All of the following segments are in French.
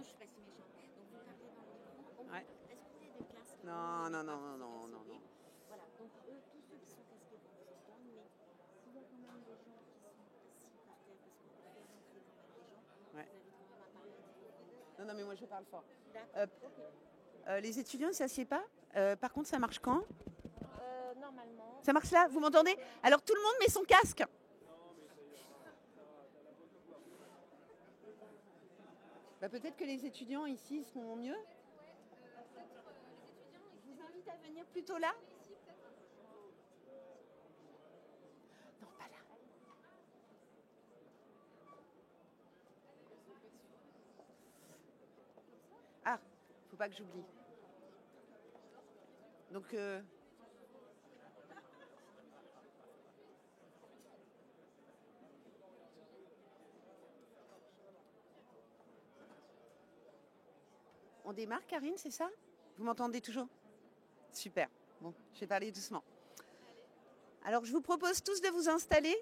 je suis pas si méchante. Donc vous parlez dans le micro. Ouais. Est-ce que vous avez des casques? Non, non, non, non, non, non, non. Voilà, donc eux, tous ceux qui sont casqués vont vous entendre, mais s'il y a quand même des gens qui sont assis par terre parce qu'on peut faire rentrer quand même des gens, Ouais. vous avez quand même à parler. Non, non, mais moi je parle fort. D'accord, ok. Les étudiants ne s'assiedent pas. Par contre, ça marche quand? Normalement. Ça marche là? Vous m'entendez? Alors tout le monde met son casque. Bah, peut-être que les étudiants ici seront mieux. Je vous invite à venir plutôt là. Non, pas là. Ah, faut pas que j'oublie. Donc, on démarre, Karine, c'est ça? Vous m'entendez toujours? Super. Bon, je vais parler doucement. Alors, je vous propose tous de vous installer.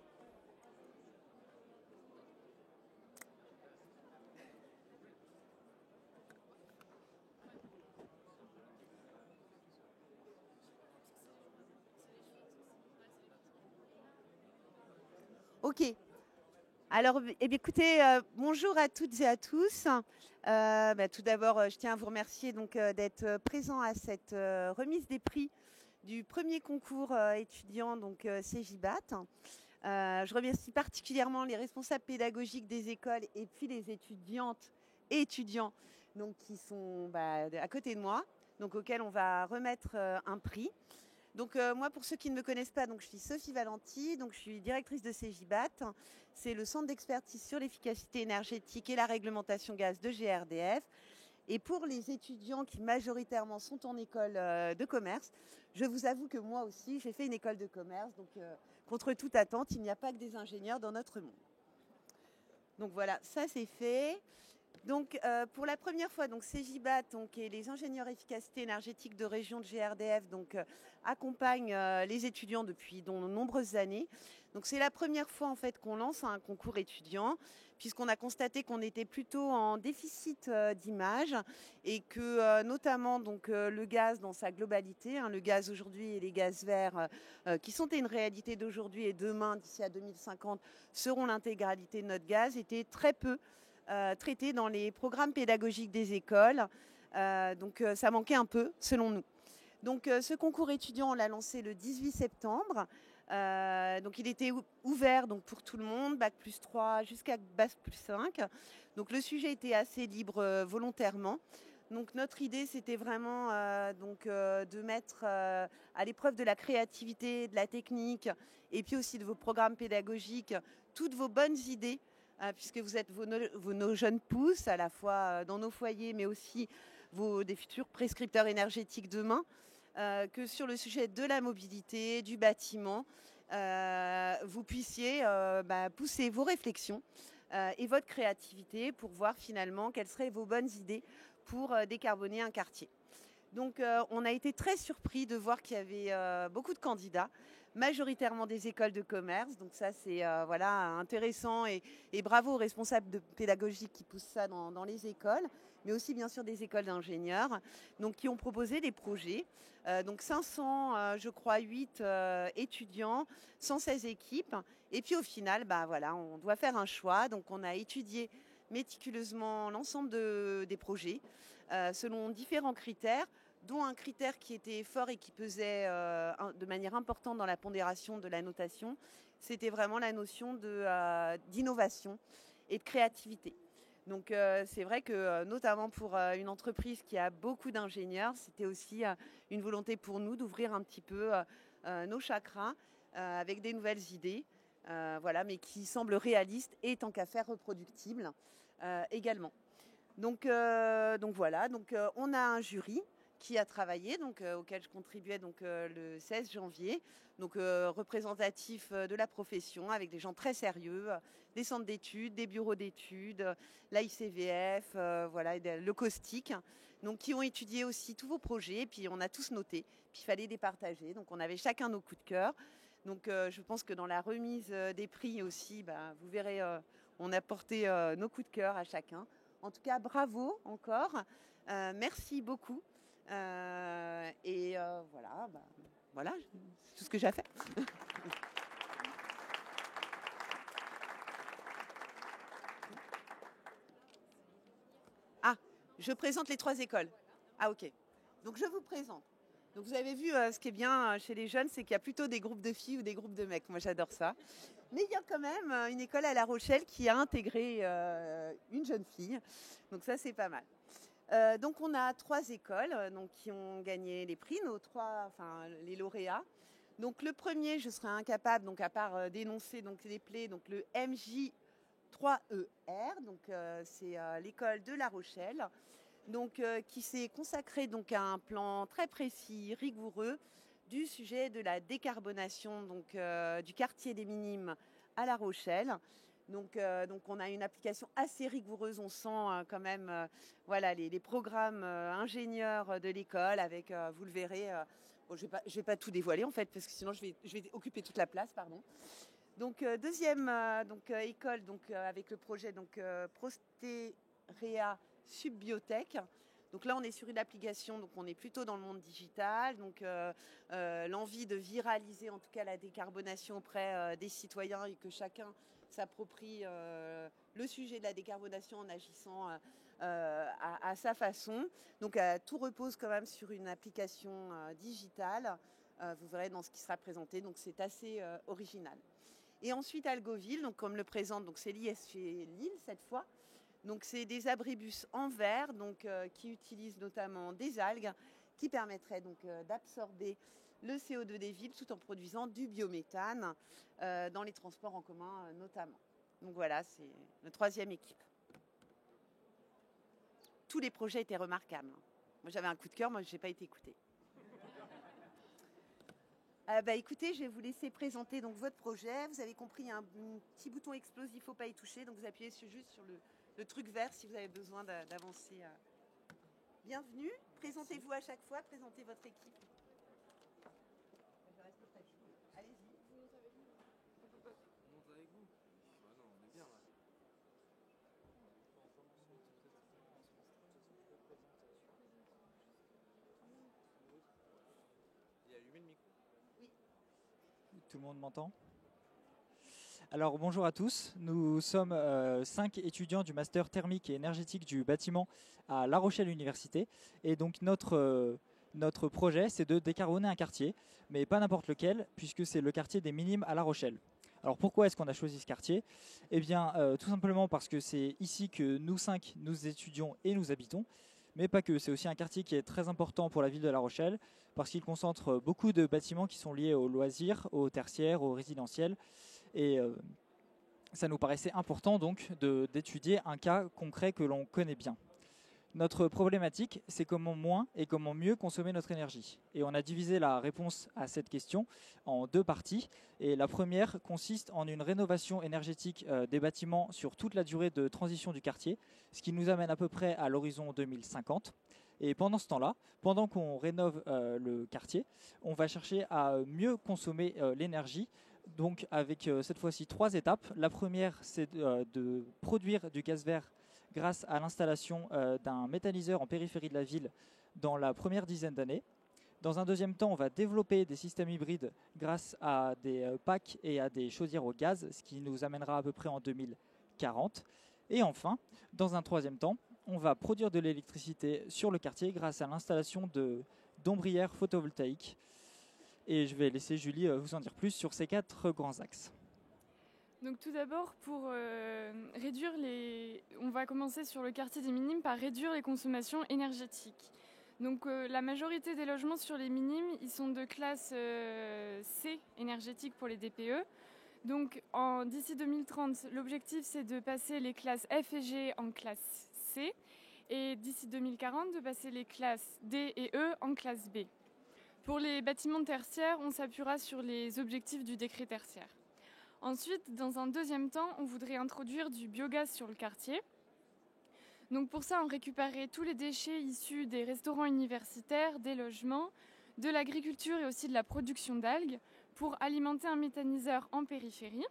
Ok. Alors, eh bien, écoutez, bonjour à toutes et à tous. Tout d'abord, je tiens à vous remercier donc d'être présents à cette remise des prix du premier concours étudiant donc CEGIBAT. Je remercie particulièrement les responsables pédagogiques des écoles et puis les étudiantes et étudiants donc, qui sont à côté de moi, donc auxquels on va remettre un prix. Donc moi, pour ceux qui ne me connaissent pas, donc je suis Sophie Valenti, donc je suis directrice de CEGIBAT. C'est le centre d'expertise sur l'efficacité énergétique et la réglementation gaz de GRDF. Et pour les étudiants qui majoritairement sont en école de commerce, je vous avoue que moi aussi, j'ai fait une école de commerce. Donc contre toute attente, il n'y a pas que des ingénieurs dans notre monde. Donc voilà, ça c'est fait. Donc, pour la première fois, donc CEGIBAT donc, et les ingénieurs efficacité énergétique de région de GRDF donc, accompagnent les étudiants depuis de nombreuses années. Donc, c'est la première fois en fait qu'on lance un concours étudiant, puisqu'on a constaté qu'on était plutôt en déficit d'image et que notamment donc, le gaz dans sa globalité, le gaz aujourd'hui et les gaz verts qui sont une réalité d'aujourd'hui et demain, d'ici à 2050, seront l'intégralité de notre gaz, étaient très peu traités dans les programmes pédagogiques des écoles. Donc ça manquait un peu, selon nous. Donc ce concours étudiant, on l'a lancé le 18 septembre. Donc il était ouvert donc, pour tout le monde, Bac plus 3 jusqu'à Bac plus 5. Donc le sujet était assez libre volontairement. Donc notre idée, c'était vraiment de mettre à l'épreuve de la créativité, de la technique et puis aussi de vos programmes pédagogiques, toutes vos bonnes idées puisque vous êtes nos jeunes pousses, à la fois dans nos foyers, mais aussi des futurs prescripteurs énergétiques demain, que sur le sujet de la mobilité, du bâtiment, vous puissiez pousser vos réflexions et votre créativité pour voir finalement quelles seraient vos bonnes idées pour décarboner un quartier. Donc on a été très surpris de voir qu'il y avait beaucoup de candidats, majoritairement des écoles de commerce. Donc ça c'est intéressant et bravo aux responsables pédagogiques qui poussent ça dans les écoles, mais aussi bien sûr des écoles d'ingénieurs donc, qui ont proposé des projets. Donc 500, je crois, 8 étudiants, 116 équipes. Et puis au final, on doit faire un choix. Donc on a étudié méticuleusement l'ensemble des projets selon différents critères, dont un critère qui était fort et qui pesait de manière importante dans la pondération de la notation, c'était vraiment la notion d'innovation et de créativité. Donc c'est vrai que notamment pour une entreprise qui a beaucoup d'ingénieurs, c'était aussi une volonté pour nous d'ouvrir un petit peu nos chakras avec des nouvelles idées, mais qui semblent réalistes et tant qu'à faire reproductibles également. Donc voilà, on a un jury qui a travaillé, auquel je contribuais le 16 janvier, représentatif de la profession avec des gens très sérieux, des centres d'études, des bureaux d'études, l'ICVF, le caustique, qui ont étudié aussi tous vos projets, et puis on a tous noté, puis il fallait les partager, donc on avait chacun nos coups de cœur. Donc je pense que dans la remise des prix aussi, vous verrez, on a porté nos coups de cœur à chacun En tout cas, bravo encore. Merci beaucoup. Voilà, voilà, c'est tout ce que j'ai à faire. Ah, je présente les 3 écoles. Ah, ok. Donc, je vous présente. Donc, vous avez vu, ce qui est bien chez les jeunes, c'est qu'il y a plutôt des groupes de filles ou des groupes de mecs. Moi, j'adore ça. Mais il y a quand même une école à La Rochelle qui a intégré une jeune fille. Donc, ça, c'est pas mal. Donc, on a 3 écoles donc, qui ont gagné les prix, les lauréats. Donc, le premier, je serais incapable, donc, à part d'énoncer donc, les plaies, donc le MJ3ER, donc c'est l'école de La Rochelle. Donc, qui s'est consacré donc, à un plan très précis, rigoureux, du sujet de la décarbonation donc, du quartier des Minimes à La Rochelle. Donc, on a une application assez rigoureuse, on sent quand même voilà, les programmes ingénieurs de l'école avec, vous le verrez, bon, je vais pas tout dévoiler en fait, parce que sinon je vais occuper toute la place, pardon. Donc, deuxième école donc, avec le projet donc, Prostérea Subbiotech. Donc là, on est sur une application, donc on est plutôt dans le monde digital. Donc l'envie de viraliser en tout cas la décarbonation auprès des citoyens et que chacun s'approprie le sujet de la décarbonation en agissant à sa façon. Donc tout repose quand même sur une application digitale. Vous verrez dans ce qui sera présenté. Donc c'est assez original. Et ensuite Algoville, donc comme le présente, donc c'est l'ISG Lille cette fois. Donc c'est des abribus en verre, donc qui utilisent notamment des algues, qui permettraient donc d'absorber le CO2 des villes tout en produisant du biométhane dans les transports en commun notamment. Donc voilà, c'est notre 3e équipe. Tous les projets étaient remarquables. Moi j'avais un coup de cœur, moi je n'ai pas été écoutée. Écoutez, je vais vous laisser présenter donc votre projet. Vous avez compris, il y a un petit bouton explose, il ne faut pas y toucher. Donc vous appuyez juste sur le truc vert si vous avez besoin d'avancer. Bienvenue, présentez-vous à chaque fois, présentez votre équipe. Allez-y. On monte avec vous. On monte avec vous. Ah non, on est bien là. Il a allumé le micro. Oui. Tout le monde m'entend ? Alors bonjour à tous, nous sommes 5 étudiants du master thermique et énergétique du bâtiment à La Rochelle Université. Et donc notre projet, c'est de décarboner un quartier, mais pas n'importe lequel, puisque c'est le quartier des Minimes à La Rochelle. Alors pourquoi est-ce qu'on a choisi ce quartier ? Eh bien tout simplement parce que c'est ici que nous 5, nous étudions et nous habitons. Mais pas que, c'est aussi un quartier qui est très important pour la ville de La Rochelle, parce qu'il concentre beaucoup de bâtiments qui sont liés aux loisirs, aux tertiaires, aux résidentiels. Et ça nous paraissait important donc d'étudier un cas concret que l'on connaît bien. Notre problématique, c'est comment moins et comment mieux consommer notre énergie. Et on a divisé la réponse à cette question en 2 parties. Et la première consiste en une rénovation énergétique des bâtiments sur toute la durée de transition du quartier, ce qui nous amène à peu près à l'horizon 2050. Et pendant ce temps-là, pendant qu'on rénove le quartier, on va chercher à mieux consommer l'énergie. Donc avec cette fois-ci 3 étapes. La première, c'est de produire du gaz vert grâce à l'installation d'un méthaniseur en périphérie de la ville dans la première dizaine d'années. Dans un deuxième temps, on va développer des systèmes hybrides grâce à des packs et à des chaudières au gaz, ce qui nous amènera à peu près en 2040. Et enfin, dans un troisième temps, on va produire de l'électricité sur le quartier grâce à l'installation d'ombrières photovoltaïques. Et je vais laisser Julie vous en dire plus sur ces 4 grands axes. Donc tout d'abord, pour réduire on va commencer sur le quartier des Minimes par réduire les consommations énergétiques. Donc la majorité des logements sur les Minimes, ils sont de classe C énergétique pour les DPE. Donc d'ici 2030, l'objectif c'est de passer les classes F et G en classe C et d'ici 2040 de passer les classes D et E en classe B. Pour les bâtiments tertiaires, on s'appuiera sur les objectifs du décret tertiaire. Ensuite, dans un deuxième temps, on voudrait introduire du biogaz sur le quartier. Donc pour ça, on récupérerait tous les déchets issus des restaurants universitaires, des logements, de l'agriculture et aussi de la production d'algues pour alimenter un méthaniseur en périphérie.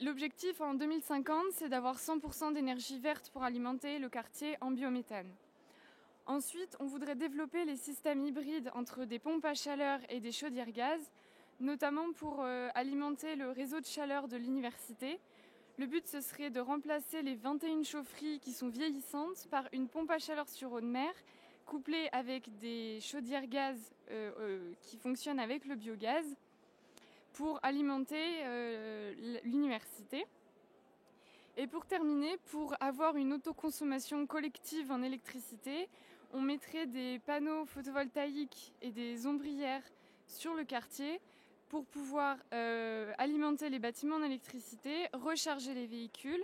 l'objectif en 2050, c'est d'avoir 100% d'énergie verte pour alimenter le quartier en biométhane. Ensuite, on voudrait développer les systèmes hybrides entre des pompes à chaleur et des chaudières gaz, notamment pour alimenter le réseau de chaleur de l'université. Le but, ce serait de remplacer les 21 chaufferies qui sont vieillissantes par une pompe à chaleur sur eau de mer, couplée avec des chaudières gaz qui fonctionnent avec le biogaz, pour alimenter l'université. Et pour terminer, pour avoir une autoconsommation collective en électricité, on mettrait des panneaux photovoltaïques et des ombrières sur le quartier pour pouvoir alimenter les bâtiments en électricité, recharger les véhicules.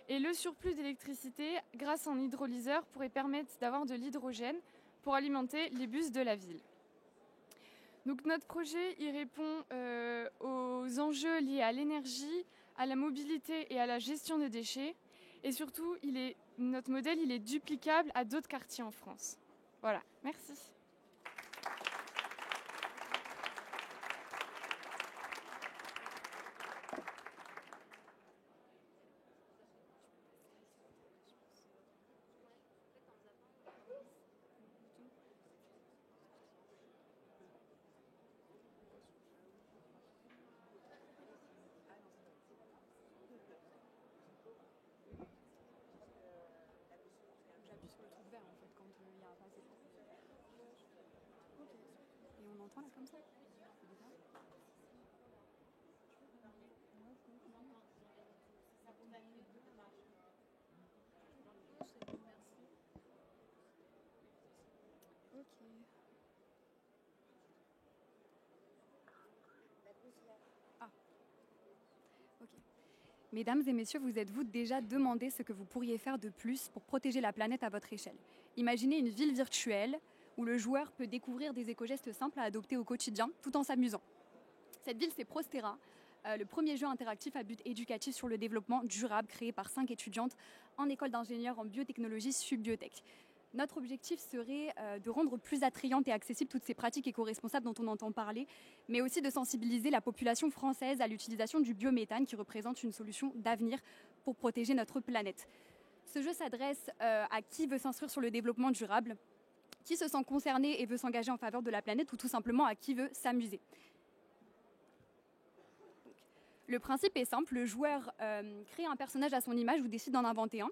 Et le surplus d'électricité, grâce à un hydrolyseur, pourrait permettre d'avoir de l'hydrogène pour alimenter les bus de la ville. Donc notre projet y répond aux enjeux liés à l'énergie, à la mobilité et à la gestion des déchets. Et surtout, notre modèle il est duplicable à d'autres quartiers en France. Voilà, merci. Là, comme ça. Ok. Mesdames et messieurs, vous êtes-vous déjà demandé ce que vous pourriez faire de plus pour protéger la planète à votre échelle? Imaginez une ville virtuelle où le joueur peut découvrir des éco-gestes simples à adopter au quotidien tout en s'amusant. Cette ville, c'est Prostera, le premier jeu interactif à but éducatif sur le développement durable créé par 5 étudiantes en école d'ingénieurs en biotechnologie Subbiotech. Notre objectif serait de rendre plus attrayantes et accessibles toutes ces pratiques éco-responsables dont on entend parler, mais aussi de sensibiliser la population française à l'utilisation du biométhane qui représente une solution d'avenir pour protéger notre planète. Ce jeu s'adresse à qui veut s'inscrire sur le développement durable, qui se sent concerné et veut s'engager en faveur de la planète ou tout simplement à qui veut s'amuser. Le principe est simple, le joueur crée un personnage à son image ou décide d'en inventer un.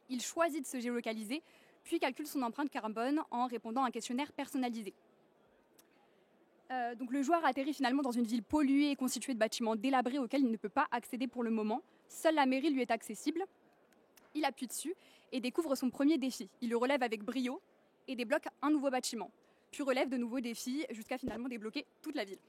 Il choisit de se géolocaliser, puis calcule son empreinte carbone en répondant à un questionnaire personnalisé. Donc le joueur atterrit finalement dans une ville polluée et constituée de bâtiments délabrés auxquels il ne peut pas accéder pour le moment. Seule la mairie lui est accessible. Il appuie dessus et découvre son premier défi. Il le relève avec brio et débloque un nouveau bâtiment, puis relève de nouveaux défis jusqu'à finalement débloquer toute la ville.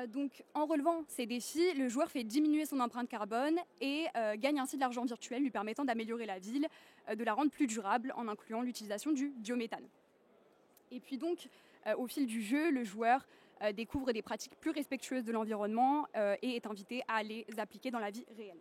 Donc, en relevant ces défis, le joueur fait diminuer son empreinte carbone et gagne ainsi de l'argent virtuel lui permettant d'améliorer la ville, de la rendre plus durable en incluant l'utilisation du biométhane. Et puis donc, au fil du jeu, le joueur découvre des pratiques plus respectueuses de l'environnement et est invité à les appliquer dans la vie réelle.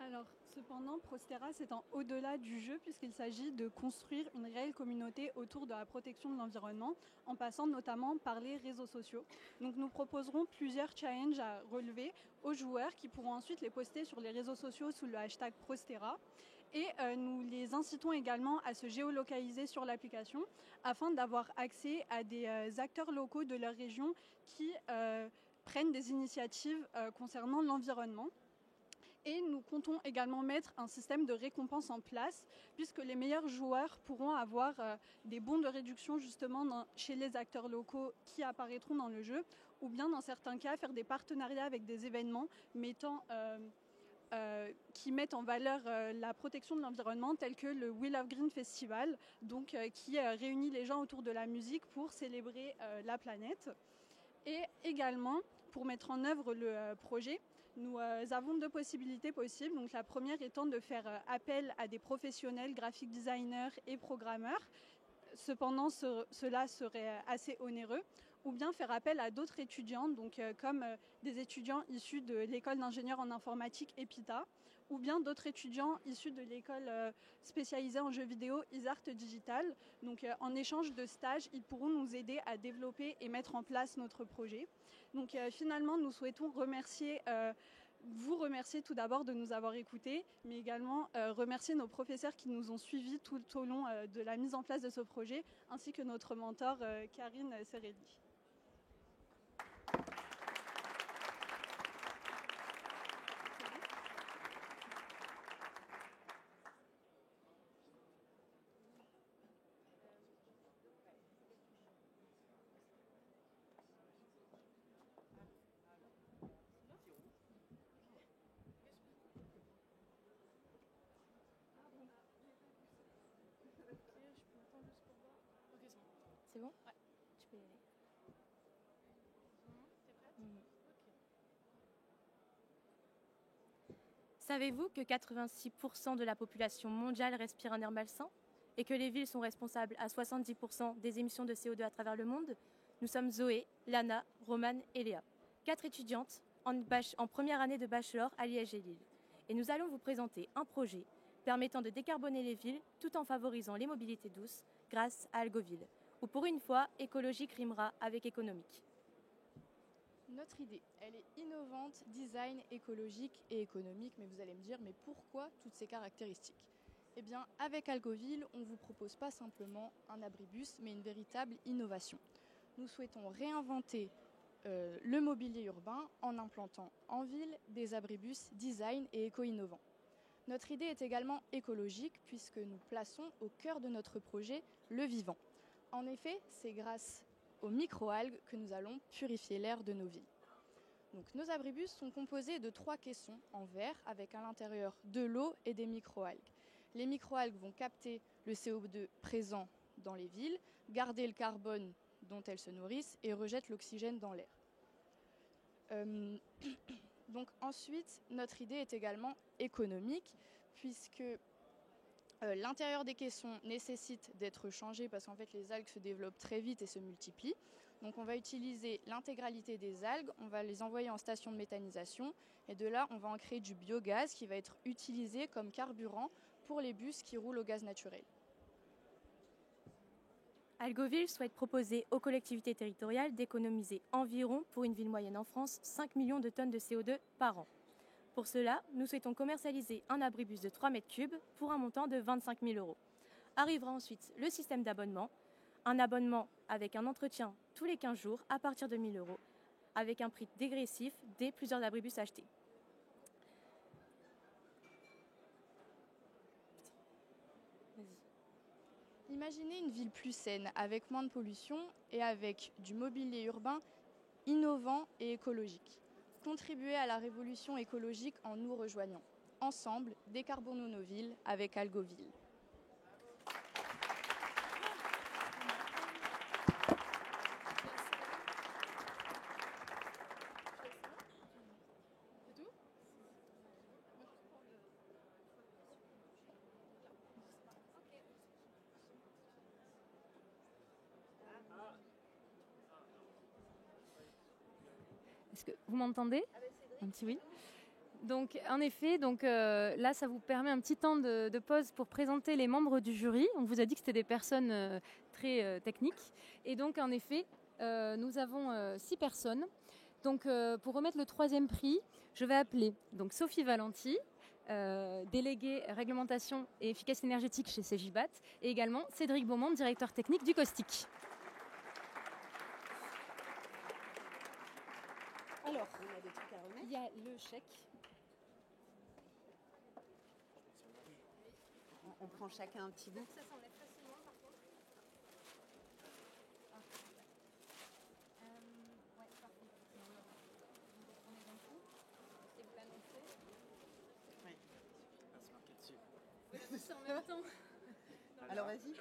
Alors, cependant, Prostera s'étend au-delà du jeu puisqu'il s'agit de construire une réelle communauté autour de la protection de l'environnement en passant notamment par les réseaux sociaux. Donc nous proposerons plusieurs challenges à relever aux joueurs qui pourront ensuite les poster sur les réseaux sociaux sous le hashtag Prostera. Et nous les incitons également à se géolocaliser sur l'application afin d'avoir accès à des acteurs locaux de leur région qui prennent des initiatives concernant l'environnement. Et nous comptons également mettre un système de récompense en place puisque les meilleurs joueurs pourront avoir des bons de réduction justement chez les acteurs locaux qui apparaîtront dans le jeu ou bien dans certains cas faire des partenariats avec des événements qui mettent en valeur la protection de l'environnement tels que le We Love Green Festival donc, qui réunit les gens autour de la musique pour célébrer la planète. Et également pour mettre en œuvre le projet, nous avons 2 possibilités possibles. Donc, la première étant de faire appel à des professionnels, graphic designers et programmeurs. Cependant, cela serait assez onéreux. ou bien faire appel à d'autres étudiants, donc comme des étudiants issus de l'école d'ingénieurs en informatique EPITA, ou bien d'autres étudiants issus de l'école spécialisée en jeux vidéo Isart Digital. Donc en échange de stages, ils pourront nous aider à développer et mettre en place notre projet. Donc finalement, nous souhaitons vous remercier tout d'abord de nous avoir écoutés, mais également remercier nos professeurs qui nous ont suivis tout au long de la mise en place de ce projet, ainsi que notre mentor Karine Seredi. C'est bon? Ouais, tu peux y aller. Savez-vous que 86% de la population mondiale respire un air malsain et que les villes sont responsables à 70% des émissions de CO2 à travers le monde? Nous sommes Zoé, Lana, Romane et Léa, 4 étudiantes en première année de bachelor à Liège et Lille. Et nous allons vous présenter un projet permettant de décarboner les villes tout en favorisant les mobilités douces grâce à Algoville, où pour une fois, écologique rimera avec économique. Notre idée, elle est innovante, design, écologique et économique, mais vous allez me dire, mais pourquoi toutes ces caractéristiques? Eh bien, avec Algoville, on ne vous propose pas simplement un abribus, mais une véritable innovation. Nous souhaitons réinventer le mobilier urbain en implantant en ville des abribus design et éco-innovants. Notre idée est également écologique puisque nous plaçons au cœur de notre projet le vivant. En effet, c'est grâce aux microalgues que nous allons purifier l'air de nos villes. Donc, nos abribus sont composés de 3 caissons en verre avec à l'intérieur de l'eau et des microalgues. Les microalgues vont capter le CO2 présent dans les villes, garder le carbone dont elles se nourrissent et rejettent l'oxygène dans l'air. Donc ensuite, notre idée est également économique puisque l'intérieur des caissons nécessite d'être changé parce qu'en fait les algues se développent très vite et se multiplient. Donc on va utiliser l'intégralité des algues, on va les envoyer en station de méthanisation et de là on va en créer du biogaz qui va être utilisé comme carburant pour les bus qui roulent au gaz naturel. Algoville souhaite proposer aux collectivités territoriales d'économiser environ, pour une ville moyenne en France, 5 millions de tonnes de CO2 par an. Pour cela, nous souhaitons commercialiser un abribus de 3 mètres cubes pour un montant de 25 000 €. Arrivera ensuite le système d'abonnement, un abonnement avec un entretien tous les 15 jours à partir de 1 000 €, avec un prix dégressif dès plusieurs abribus achetés. Imaginez une ville plus saine, avec moins de pollution et avec du mobilier urbain innovant et écologique. Contribuez à la révolution écologique en nous rejoignant. Ensemble, décarbonons nos villes avec Algoville. Est-ce que vous m'entendez? Un petit oui. Donc, en effet, là, ça vous permet un petit temps de pause pour présenter les membres du jury. On vous a dit que c'était des personnes très techniques. Et donc, en effet, nous avons 6 personnes. Donc, pour remettre le 3e prix, je vais appeler donc Sophie Valenti, déléguée réglementation et efficacité énergétique chez CGBAT, et également Cédric Beaumont, directeur technique du Caustic. Alors, on a des trucs à remettre. Il y a le chèque. On prend chacun un petit bout. Ça s'enlève facilement par contre. Ouais, parfait. Vous prenez d'un coup et vous l'annoncez. Oui. C'est marqué dessus. C'est en même temps. Alors vas-y.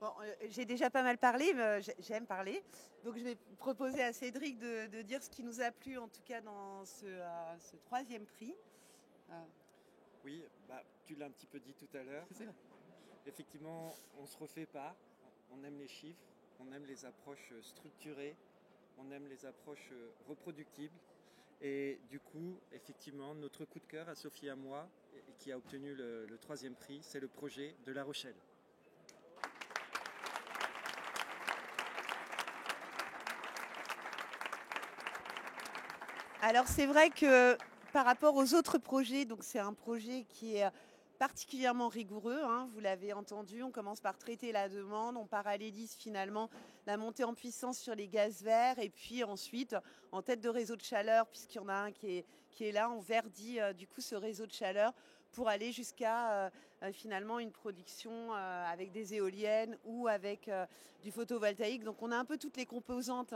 Bon, j'ai déjà pas mal parlé, mais j'aime parler. Donc je vais proposer à Cédric de dire ce qui nous a plu, en tout cas dans ce 3e prix. Oui, tu l'as un petit peu dit tout à l'heure. Effectivement, on ne se refait pas. On aime les chiffres, on aime les approches structurées, on aime les approches reproductibles. Et du coup, effectivement, notre coup de cœur à Sophie et à moi, qui a obtenu le 3e prix, c'est le projet de La Rochelle. Alors c'est vrai que par rapport aux autres projets, donc c'est un projet qui est particulièrement rigoureux, hein, vous l'avez entendu, on commence par traiter la demande, on parallélise finalement la montée en puissance sur les gaz verts et puis ensuite en tête de réseau de chaleur, puisqu'il y en a un qui est là, on verdit du coup ce réseau de chaleur pour aller jusqu'à finalement une production avec des éoliennes ou avec du photovoltaïque. Donc on a un peu toutes les composantes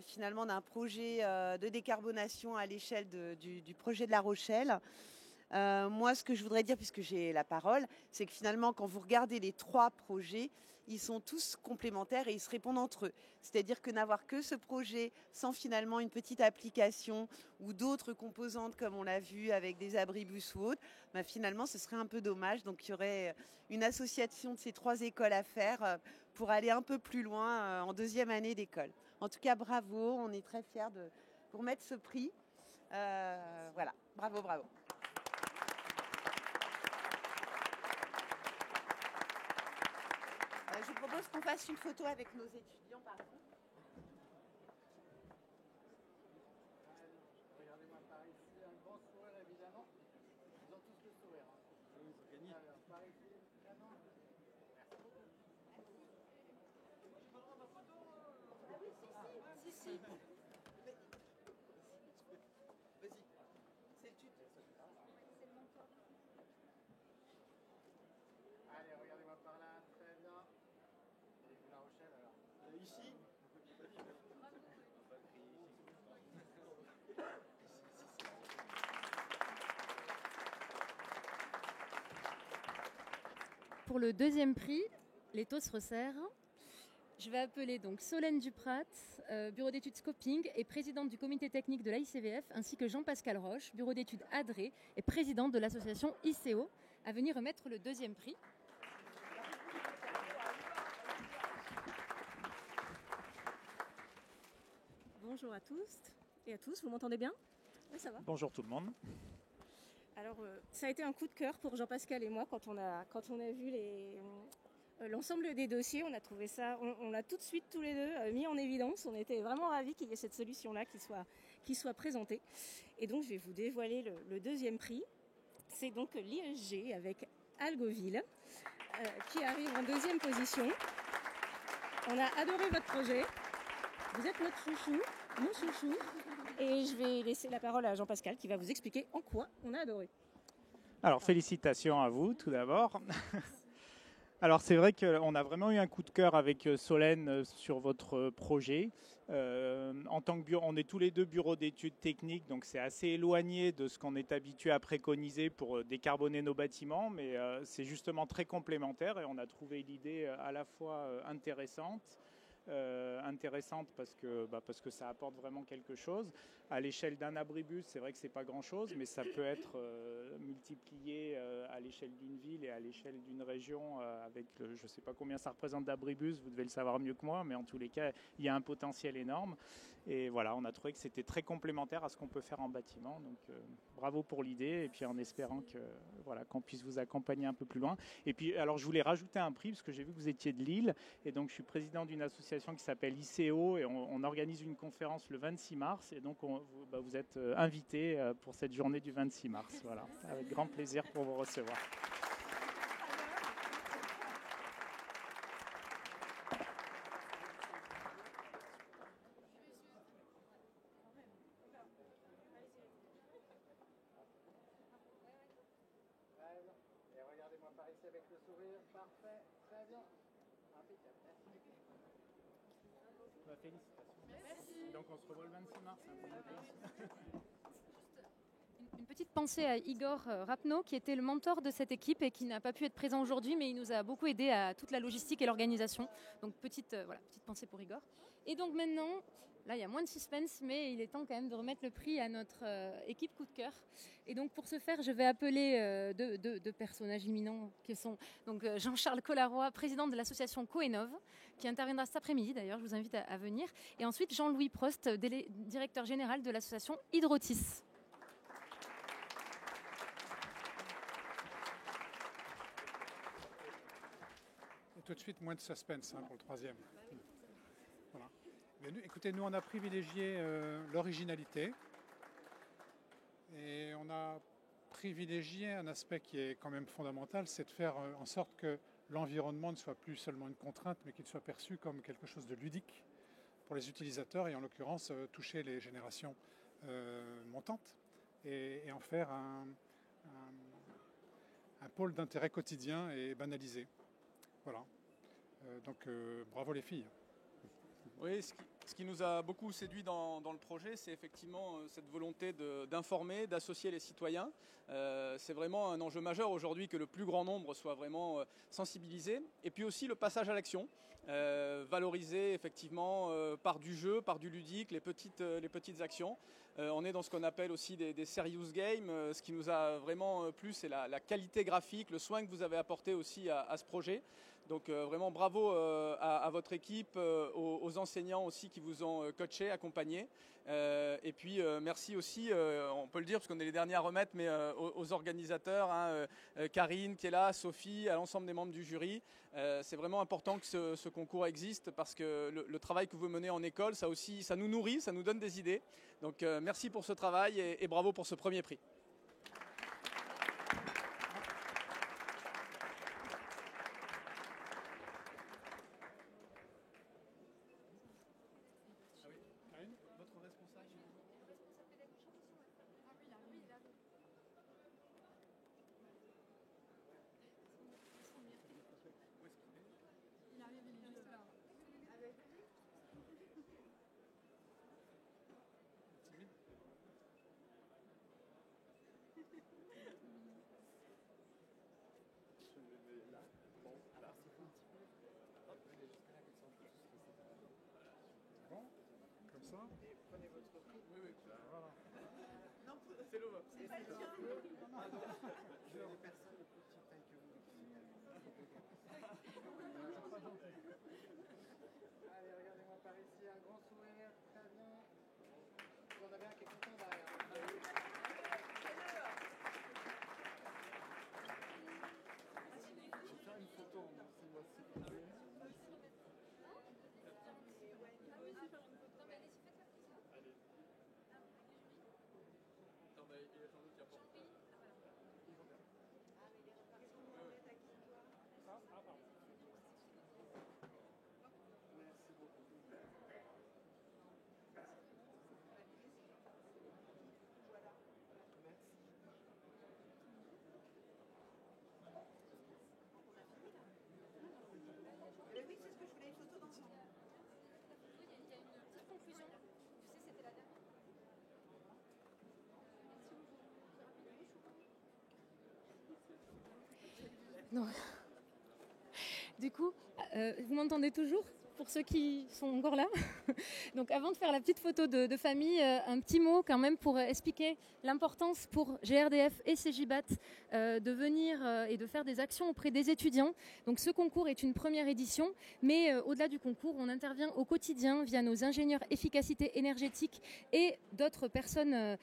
finalement d'un projet de décarbonation à l'échelle du projet de La Rochelle. Moi, ce que je voudrais dire, puisque j'ai la parole, c'est que finalement, quand vous regardez les 3 projets, ils sont tous complémentaires et ils se répondent entre eux. C'est-à-dire que n'avoir que ce projet sans finalement une petite application ou d'autres composantes, comme on l'a vu avec des abribus ou autres, bah, finalement, ce serait un peu dommage. Donc, il y aurait une association de ces 3 écoles à faire pour aller un peu plus loin en 2e année d'école. En tout cas, bravo, on est très fiers de vous remettre ce prix. Voilà, bravo, bravo. Je vous propose qu'on fasse une photo avec nos étudiants, pardon. Regardez-moi par ici, un grand sourire évidemment. Ils ont tous le sourire. Oui, vous gagnez. Alors, par ici, vraiment. Merci beaucoup. Je peux prendre ma photo Ah oui, si. Vas-y. Allez, regardez-moi par là, très bien. Et vous La Rochelle alors Ici. Pour le 2e prix, les taux se resserrent. Je vais appeler donc Solène Duprat, bureau d'études Scoping et présidente du comité technique de l'AICVF, ainsi que Jean-Pascal Roche, bureau d'études ADRE et présidente de l'association ICO, à venir remettre le 2e prix. Bonjour à tous et à tous, vous m'entendez bien? Oui, ça va. Bonjour tout le monde. Alors, ça a été un coup de cœur pour Jean-Pascal et moi quand on a vu l'ensemble des dossiers. On a trouvé ça, on a tout de suite tous les deux mis en évidence. On était vraiment ravis qu'il y ait cette solution-là qui soit présentée. Et donc, je vais vous dévoiler le 2e prix. C'est donc l'ISG avec Algoville qui arrive en 2e position. On a adoré votre projet. Vous êtes notre chouchou, mon chouchou. Et je vais laisser la parole à Jean-Pascal qui va vous expliquer en quoi on a adoré. Alors, félicitations à vous tout d'abord. Alors, c'est vrai qu'on a vraiment eu un coup de cœur avec Solène sur votre projet. En tant que on est tous les deux bureaux d'études techniques, donc c'est assez éloigné de ce qu'on est habitué à préconiser pour décarboner nos bâtiments, mais c'est justement très complémentaire et on a trouvé l'idée à la fois intéressante parce que ça apporte vraiment quelque chose. À l'échelle d'un abribus, c'est vrai que c'est pas grand-chose, mais ça peut être multiplié à l'échelle d'une ville et à l'échelle d'une région avec, je ne sais pas combien ça représente d'abribus, vous devez le savoir mieux que moi, mais en tous les cas, il y a un potentiel énorme. Et voilà, on a trouvé que c'était très complémentaire à ce qu'on peut faire en bâtiment. Donc bravo pour l'idée, et puis en espérant qu'on puisse vous accompagner un peu plus loin. Et puis, alors je voulais rajouter un prix, parce que j'ai vu que vous étiez de Lille, et donc je suis président d'une association qui s'appelle ICO, et on organise une conférence le 26 mars, et donc vous êtes invité pour cette journée du 26 mars. Voilà, avec grand plaisir pour vous recevoir. Et regardez-moi par ici avec le sourire. Parfait, très bien. Impeccable. Merci. Félicitations. Merci. Donc on se revoit le 26 mars. Une petite pensée à Igor Rapno, qui était le mentor de cette équipe et qui n'a pas pu être présent aujourd'hui, mais il nous a beaucoup aidé à toute la logistique et l'organisation. Donc petite pensée pour Igor. Et donc maintenant, là il y a moins de suspense, mais il est temps quand même de remettre le prix à notre équipe coup de cœur. Et donc pour ce faire, je vais appeler deux personnages imminents qui sont donc Jean-Charles Collaroy, président de l'association Coenov, qui interviendra cet après-midi d'ailleurs, je vous invite à venir. Et ensuite Jean-Louis Prost, directeur général de l'association Hydrotis. Et tout de suite, moins de suspense pour le troisième. Voilà. Écoutez, nous, on a privilégié l'originalité et on a privilégié un aspect qui est quand même fondamental, c'est de faire en sorte que l'environnement ne soit plus seulement une contrainte, mais qu'il soit perçu comme quelque chose de ludique pour les utilisateurs et en l'occurrence toucher les générations montantes et en faire un pôle d'intérêt quotidien et banalisé. Voilà. Donc bravo les filles. Oui, ce qui nous a beaucoup séduit dans le projet, c'est effectivement cette volonté d'informer, d'associer les citoyens. C'est vraiment un enjeu majeur aujourd'hui que le plus grand nombre soit vraiment sensibilisé. Et puis aussi le passage à l'action, valorisé effectivement par du jeu, par du ludique, les petites actions. On est dans ce qu'on appelle aussi des serious games. Ce qui nous a vraiment plu, c'est la qualité graphique, le soin que vous avez apporté aussi à ce projet. Donc vraiment bravo à votre équipe, aux enseignants aussi qui vous ont coaché, accompagné. Et puis merci aussi, on peut le dire parce qu'on est les derniers à remettre, mais aux organisateurs, Karine qui est là, Sophie, à l'ensemble des membres du jury. C'est vraiment important que ce concours existe parce que le travail que vous menez en école, ça nous nourrit, ça nous donne des idées. Donc merci pour ce travail et bravo pour ce premier prix. Prenez votre prix. Oui, voilà. Non, c'est le vôtre. C'est pas le tien. Je veux des personnes de plus petite taille que vous. Allez, regardez-moi par ici, un grand sourire, très bien. Vous en avez un qui est content derrière. Je vais faire une photo en c'est moi aussi. Non. Du coup, vous m'entendez toujours ? Pour ceux qui sont encore là. Donc avant de faire la petite photo de famille, un petit mot quand même pour expliquer l'importance pour GRDF et CJBAT de venir et de faire des actions auprès des étudiants. Donc ce concours est une première édition, mais au-delà du concours, on intervient au quotidien via nos ingénieurs efficacité énergétique et d'autres personnes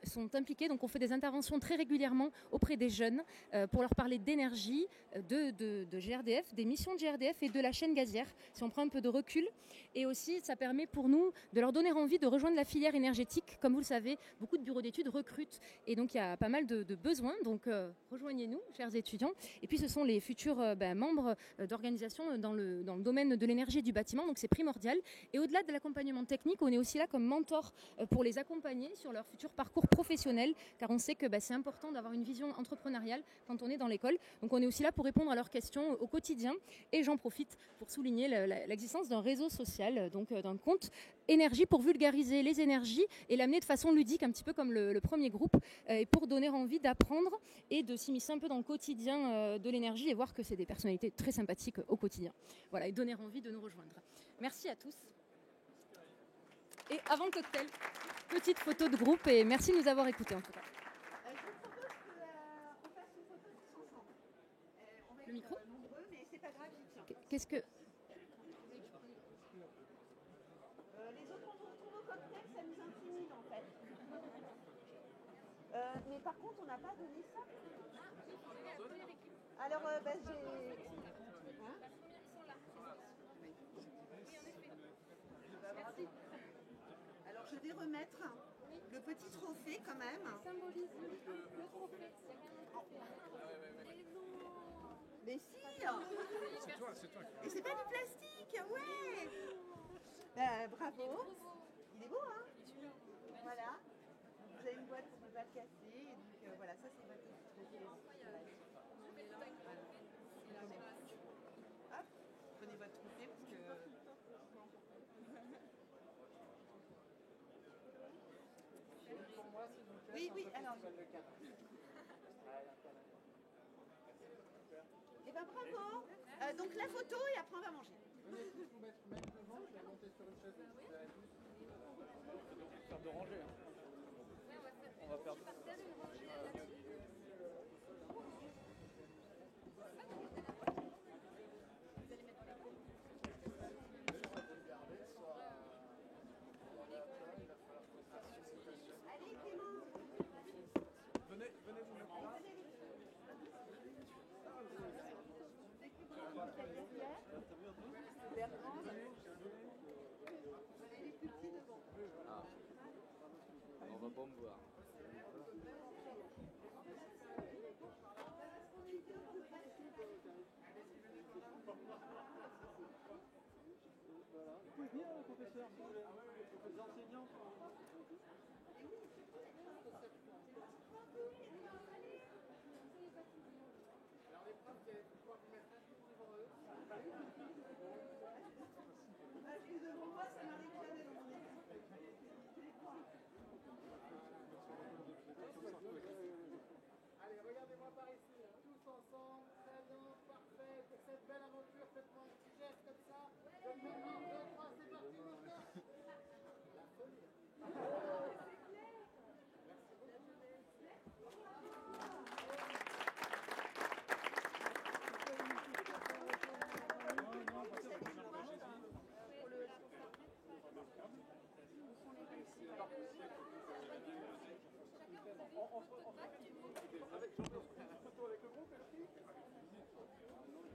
sont impliquées. Donc on fait des interventions très régulièrement auprès des jeunes pour leur parler d'énergie, de GRDF, des missions de GRDF et de la chaîne gazière. Si on prend un peu de recul, et aussi ça permet pour nous de leur donner envie de rejoindre la filière énergétique. Comme vous le savez, beaucoup de bureaux d'études recrutent et donc il y a pas mal de besoins, donc rejoignez-nous, chers étudiants. Et puis ce sont les futurs membres d'organisations dans le domaine de l'énergie et du bâtiment, donc c'est primordial. Et au-delà de l'accompagnement technique, on est aussi là comme mentor pour les accompagner sur leur futur parcours professionnel, car on sait que c'est important d'avoir une vision entrepreneuriale quand on est dans l'école. Donc on est aussi là pour répondre à leurs questions au quotidien, et j'en profite pour souligner l'existence d'un réseau social, donc d'un compte énergie pour vulgariser les énergies et l'amener de façon ludique, un petit peu comme le premier groupe, et pour donner envie d'apprendre et de s'immiscer un peu dans le quotidien de l'énergie et voir que c'est des personnalités très sympathiques au quotidien. Voilà, et donner envie de nous rejoindre. Merci à tous. Et avant le cocktail, petite photo de groupe et merci de nous avoir écoutés en tout cas. Je vous propose qu'on fasse une photo tous ensemble. On va Le micro être nombreux, mais c'est pas grave. Qu'est-ce que... Les autres, on vous retrouve au cocktail, ça nous intimide en fait. Mais par contre, on n'a pas donné ça. Alors, j'ai... Hein? Merci. Alors, je vais remettre le petit trophée quand même. Symbolise le trophée. Mais si. C'est toi. Et c'est pas du plastique, ouais. Bravo. Il est beau, hein. Voilà. Vous avez une boîte pour ne pas le casser. Et donc voilà, ça c'est votre petit trophée. Hop, prenez votre trophée parce que... Oui, alors... Eh ben bravo. Donc la photo et après on va manger. Faire de ranger. On va faire. Allez Clément. Venez vous mettre là. On va pas me voir. Professeur, les enseignants. Alors les profs